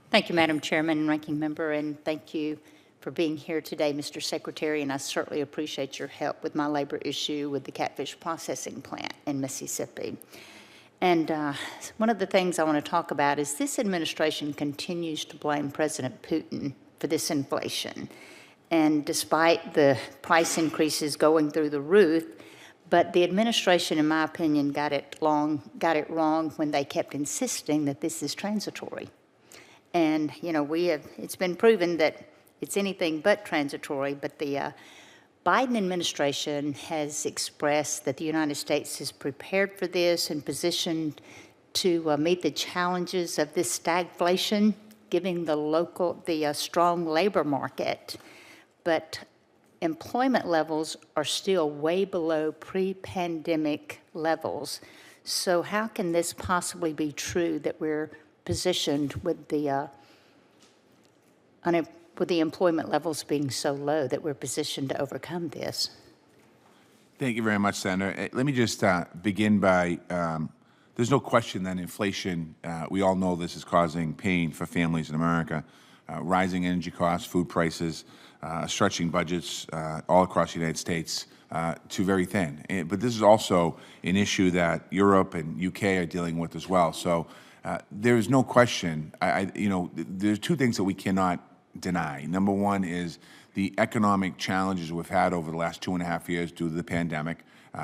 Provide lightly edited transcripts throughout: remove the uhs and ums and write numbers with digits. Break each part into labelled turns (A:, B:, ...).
A: Thank you, Madam Chairman and Ranking Member, and thank you for being here today, Mr. Secretary, and I certainly appreciate your help with my labor issue with the catfish processing plant in Mississippi. And one of the things I want to talk about is this administration continues to blame President Putin for this inflation. And despite the price increases going through the roof, but the administration, in my opinion, got it wrong when they kept insisting that this is transitory. And, you know, it's been proven that it's anything but transitory, but the Biden administration has expressed that the United States is prepared for this and positioned to meet the challenges of this stagflation, given the strong labor market. But employment levels are still way below pre-pandemic levels. So how can this possibly be true that we're positioned with the employment levels being so low that we're positioned to overcome this?
B: Thank you very much, Senator. Let me just begin by, there's no question that inflation, we all know this is causing pain for families in America. Rising energy costs, food prices, stretching budgets all across the United States to very thin. But this is also an issue that Europe and UK are dealing with as well. So there's no question, there's two things that we cannot deny. Number one is the economic challenges we've had over the last 2.5 years due to the pandemic,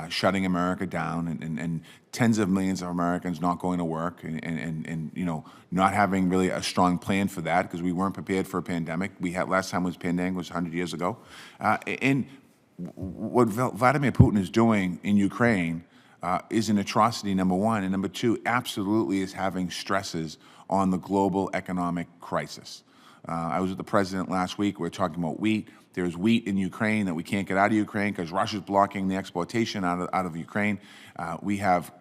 B: shutting America down and tens of millions of Americans not going to work and not having really a strong plan for that because we weren't prepared for a pandemic. Last time was pandemic was 100 years ago. And what Vladimir Putin is doing in Ukraine is an atrocity, number one, and number two, absolutely is having stresses on the global economic crisis. I was with the president last week. We were talking about wheat. There's wheat in Ukraine that we can't get out of Ukraine because Russia's blocking the exportation out of Ukraine. We have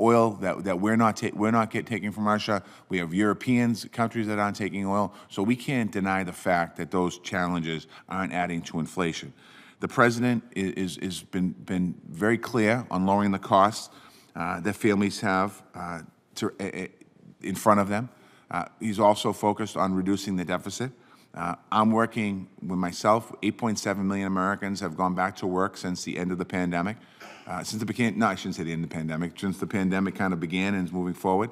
B: oil that we're not taking from Russia. We have countries that aren't taking oil. So we can't deny the fact that those challenges aren't adding to inflation. The president has been very clear on lowering the costs that families have in front of them. He's also focused on reducing the deficit. I'm working with myself. 8.7 million Americans have gone back to work since the end of the pandemic. I shouldn't say the end of the pandemic, since the pandemic kind of began and is moving forward.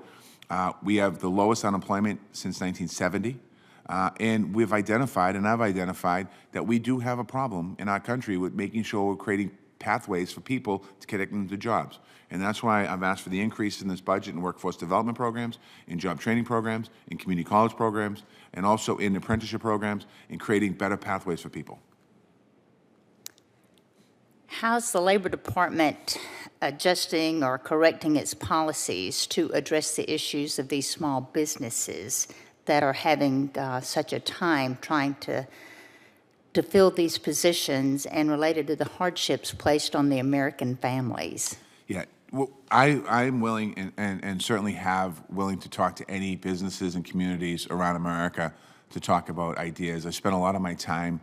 B: We have the lowest unemployment since 1970. And I've identified that we do have a problem in our country with making sure we're creating pathways for people to get them to jobs. And that's why I've asked for the increase in this budget in workforce development programs, in job training programs, in community college programs, and also in apprenticeship programs, in creating better pathways for people.
A: How's the Labor Department adjusting or correcting its policies to address the issues of these small businesses that are having such a time trying to fill these positions and related to the hardships placed on the American families?
B: Yeah, well, I'm willing and certainly willing to talk to any businesses and communities around America to talk about ideas. I spent a lot of my time,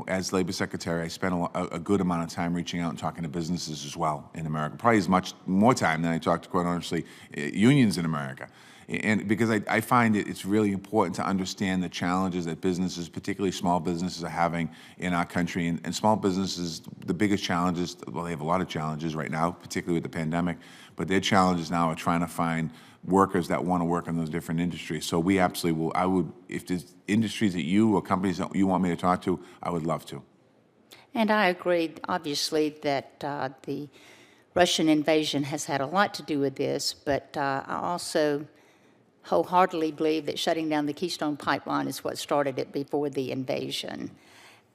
B: as Labor Secretary, I spent a good amount of time reaching out and talking to businesses as well in America. Probably as much more time than I talked to, quite honestly, unions in America. And because I find it's really important to understand the challenges that businesses, particularly small businesses, are having in our country. And small businesses, the biggest challenges, well, they have a lot of challenges right now, particularly with the pandemic, but their challenges now are trying to find workers that want to work in those different industries. So we absolutely will, if there's industries that you or companies that you want me to talk to, I would love to.
A: And I agree, obviously, that the Russian invasion has had a lot to do with this, but I also wholeheartedly believe that shutting down the Keystone pipeline is what started it before the invasion.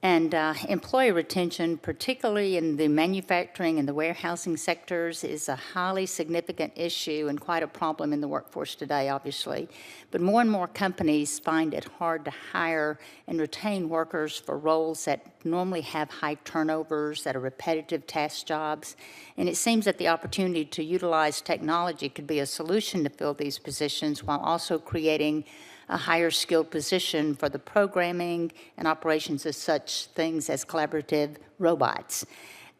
A: And employee retention, particularly in the manufacturing and the warehousing sectors, is a highly significant issue and quite a problem in the workforce today, obviously. But more and more companies find it hard to hire and retain workers for roles that normally have high turnovers, that are repetitive task jobs. And it seems that the opportunity to utilize technology could be a solution to fill these positions while also creating a higher skilled position for the programming and operations of such things as collaborative robots.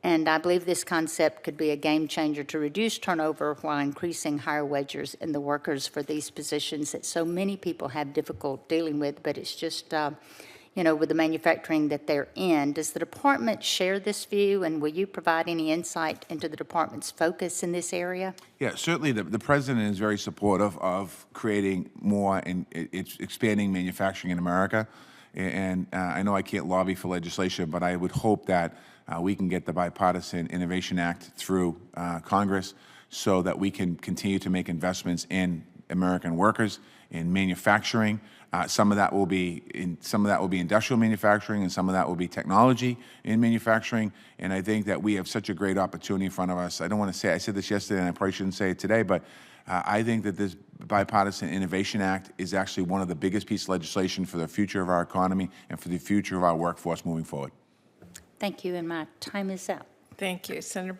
A: And I believe this concept could be a game changer to reduce turnover while increasing higher wages in the workers for these positions that so many people have difficult dealing with, but it's just, with the manufacturing that they're in. Does the department share this view, and will you provide any insight into the department's focus in this area?
B: Yeah, certainly the president is very supportive of creating more and it's expanding manufacturing in America. And I know I can't lobby for legislation, but I would hope that we can get the Bipartisan Innovation Act through Congress so that we can continue to make investments in American workers, in manufacturing. Some of that will be industrial manufacturing, and some of that will be technology in manufacturing. And I think that we have such a great opportunity in front of us. I don't want to say I said this yesterday, and I probably shouldn't say it today, but I think that this Bipartisan Innovation Act is actually one of the biggest pieces of legislation for the future of our economy and for the future of our workforce moving forward.
A: Thank you, and my time is up.
C: Thank you. Senator